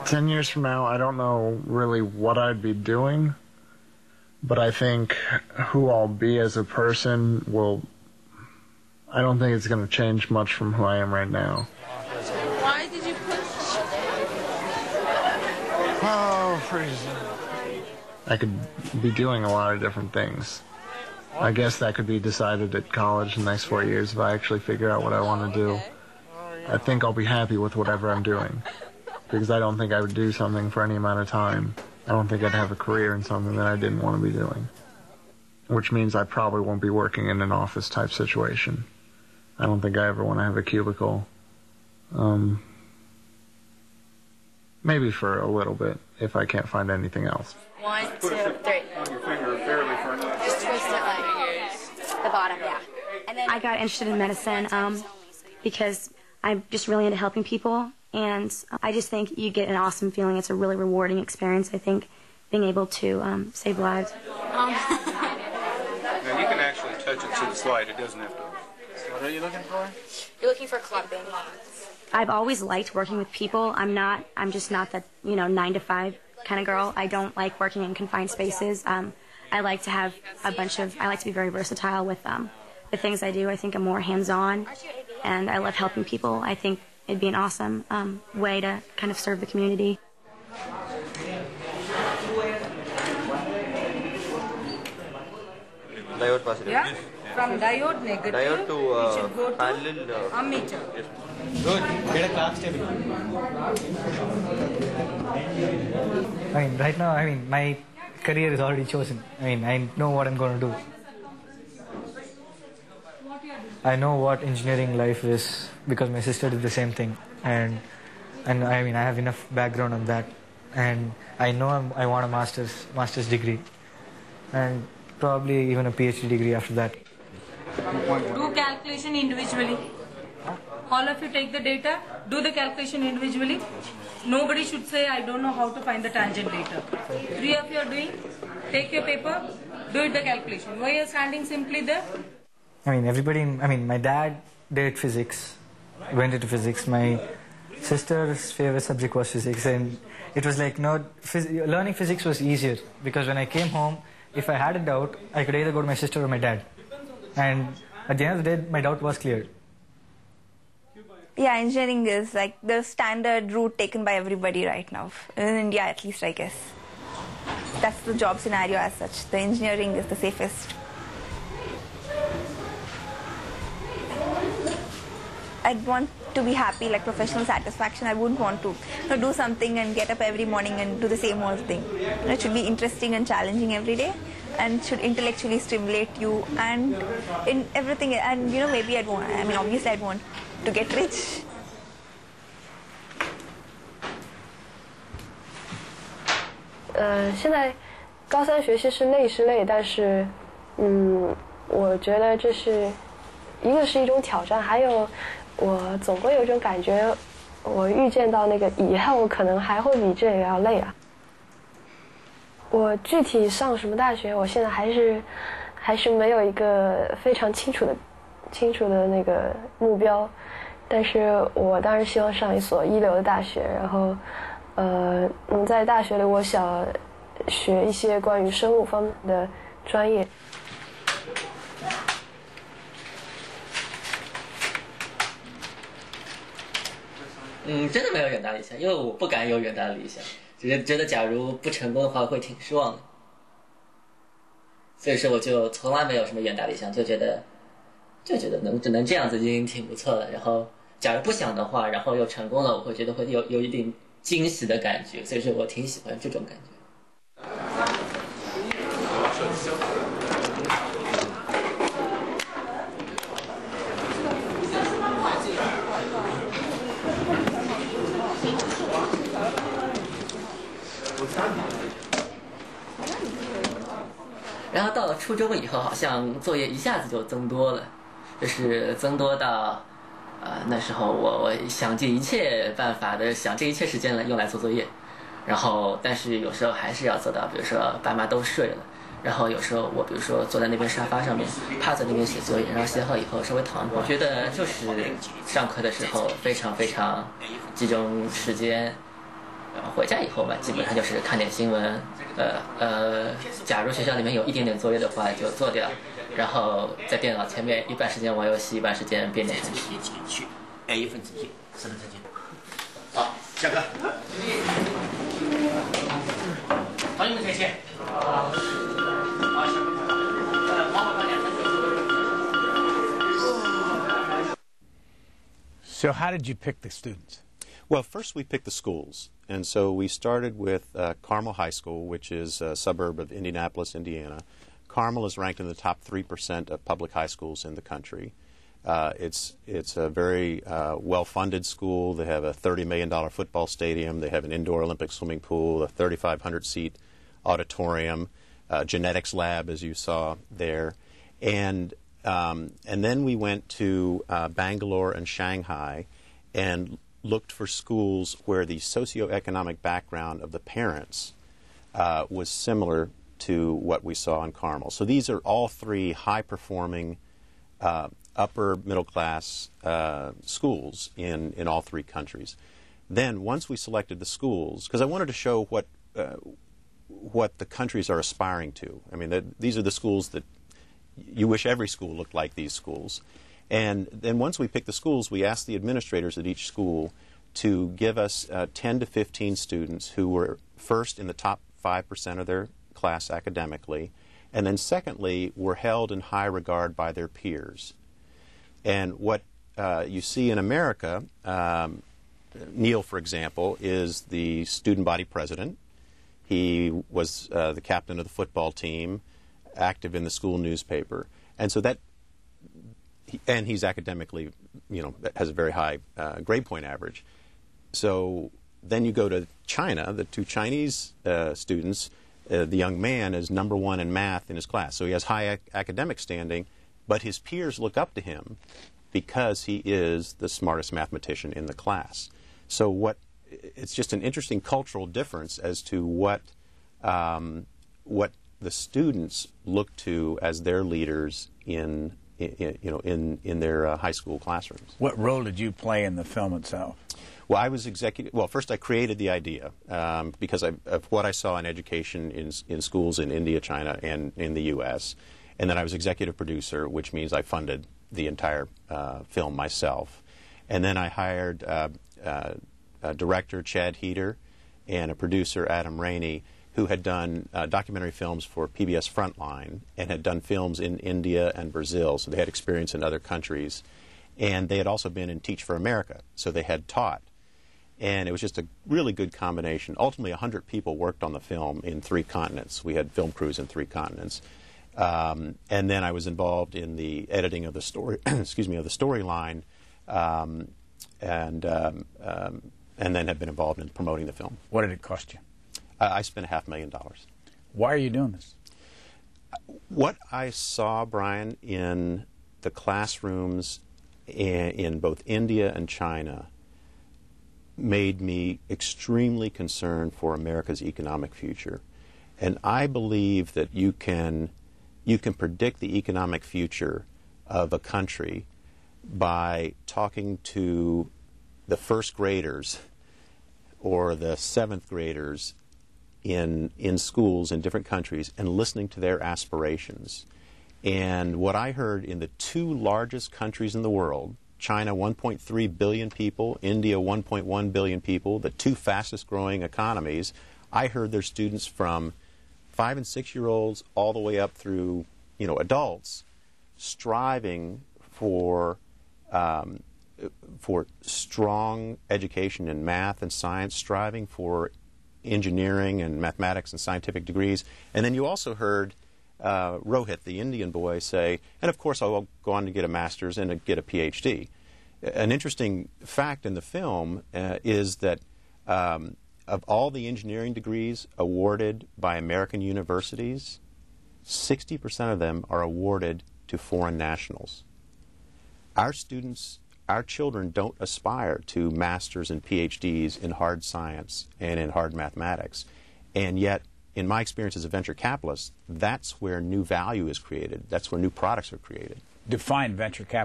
10 years from now, I don't know really what I'd be doing, but I think who I'll be as a person will... I don't think it's going to change much from who I am right now. Why did you push? Oh, freezing. I could be doing a lot of different things. I guess that could be decided at college in the next 4 years if I actually figure out what I want to do. I think I'll be happy with whatever I'm doing, because I don't think I would do something for any amount of time. I don't think I'd have a career in something that I didn't want to be doing, which means I probably won't be working in an office type situation. I don't think I ever want to have a cubicle. Maybe for a little bit, if I can't find anything else. 1, 2, 3. On your finger fairly firm. Just twist it like the bottom, yeah. And then I got interested in medicine because I'm just really into helping people, and I just think you get an awesome feeling. It's a really rewarding experience, I think, being able to save lives. Now you can actually touch it to the slide. It doesn't have to. So what are you looking for? you're looking for clumping. I've always liked working with people. I'm just not that, 9 to 5 kind of girl. I don't like working in confined spaces. I like to have I like to be very versatile with the things I do. I think I'm more hands-on, and I love helping people. I think it'd be an awesome way to kind of serve the community. Diode positive. Yeah? From diode negative, Diode to we should go to parallel. ammeter. Yes. Good. Get a clock table. Right now, my career is already chosen. I know what I'm going to do. I know what engineering life is because my sister did the same thing, and I have enough background on that, and I know I want a master's degree, and probably even a PhD degree after that. Do calculation individually. All of you take the data, do the calculation individually. Nobody should say, I don't know how to find the tangent later. 3 of you are doing, take your paper, do the calculation. Why are you standing simply there? My dad did physics, went into physics. My sister's favorite subject was physics, and it was like, learning physics was easier because when I came home, if I had a doubt, I could either go to my sister or my dad. And at the end of the day, my doubt was cleared. Yeah, engineering is like the standard route taken by everybody right now. In India, at least, I guess. That's the job scenario as such. The engineering is the safest. I'd want to be happy, like professional satisfaction. I wouldn't want to do something and get up every morning and do the same old thing. It should be interesting and challenging every day, and should intellectually stimulate you and in everything. And maybe obviously I'd want to get rich. Uh, 现在高三学习是内是累，但是我觉得这是一个是一种挑战，还有我总会有一种感觉，我预见到那个以后可能还会比这个要累啊。我具体上什么大学，我现在还是没有一个非常清楚的那个目标，但是我当然希望上一所一流的大学，然后在大学里我想学一些关于生物方面的专业。真的没有远大理想，因为我不敢有远大的理想，只是觉得假如不成功的话会挺失望的，所以说我就从来没有什么远大理想，就觉得能这样子已经挺不错的。然后假如不想的话，然后又成功了，我会觉得会有一点惊喜的感觉，所以说我挺喜欢这种感觉。然后到了初中以后，好像作业一下子就增多了，就是增多到，那时候我想尽一切办法的，想尽一切时间用来做作业，然后但是有时候还是要做到，比如说爸妈都睡了，然后有时候我比如说坐在那边沙发上面，趴在那边写作业，然后写好以后稍微躺会儿。我觉得就是上课的时候非常非常集中时间，回家以后嘛，基本上就是看点新闻，假如学校里面有一点点作业的话就做掉，然后在电脑前面一半时间玩游戏，一半时间编点程序。去 A 分子题，4分之几。好，下课。同学们再见。好，下课。So how did you pick the students? Well, first we picked the schools. And so we started with Carmel High School, which is a suburb of Indianapolis, Indiana. Carmel is ranked in the top 3% of public high schools in the country. It's a very well-funded school. They have a $30 million football stadium. They have an indoor Olympic swimming pool, a 3,500-seat auditorium, genetics lab, as you saw there. And then we went to Bangalore and Shanghai and looked for schools where the socioeconomic background of the parents was similar to what we saw in Carmel. So these are all three high-performing upper middle-class schools in all three countries. Then once we selected the schools, because I wanted to show what the countries are aspiring to. I mean, these are the schools that you wish every school looked like these schools. And then once we picked the schools, we asked the administrators at each school to give us 10 to 15 students who were first in the top 5% of their class academically, and then secondly, were held in high regard by their peers. And what you see in America, Neil, for example, is the student body president. He was the captain of the football team, active in the school newspaper. And so that, and he's academically, has a very high grade point average. So then you go to China, the two Chinese students, the young man is #1 in math in his class. So he has high academic standing, but his peers look up to him because he is the smartest mathematician in the class. So it's just an interesting cultural difference as to what the students look to as their leaders in their high school classrooms. What role did you play in the film itself? Well, I was executive. Well, first I created the idea because of what I saw in education in schools in India, China, and in the U.S. And then I was executive producer, which means I funded the entire film myself. And then I hired a director, Chad Heater, and a producer, Adam Rainey, who had done documentary films for PBS Frontline and had done films in India and Brazil, so they had experience in other countries. And they had also been in Teach for America, so they had taught. And it was just a really good combination. Ultimately, 100 people worked on the film in 3 continents. We had film crews in 3 continents. And then I was involved in the editing of the story, of the storyline, and then have been involved in promoting the film. What did it cost you? I spent $500,000. Why are you doing this? What I saw, Brian, in the classrooms in both India and China made me extremely concerned for America's economic future. And I believe that you can predict the economic future of a country by talking to the first graders or the 7th graders in schools in different countries and listening to their aspirations. And what I heard in the 2 largest countries in the world, China 1.3 billion people, India 1.1 billion people, the 2 fastest growing economies, I heard their students from 5- and 6-year-olds all the way up through adults striving for strong education in math and science, striving for engineering and mathematics and scientific degrees. And then you also heard Rohit, the Indian boy, say, and of course I'll go on to get a master's and get a PhD. An interesting fact in the film is that of all the engineering degrees awarded by American universities, 60% of them are awarded to foreign nationals. Our students, our children don't aspire to masters and PhDs in hard science and in hard mathematics. And yet, in my experience as a venture capitalist, that's where new value is created. That's where new products are created. Define venture capital.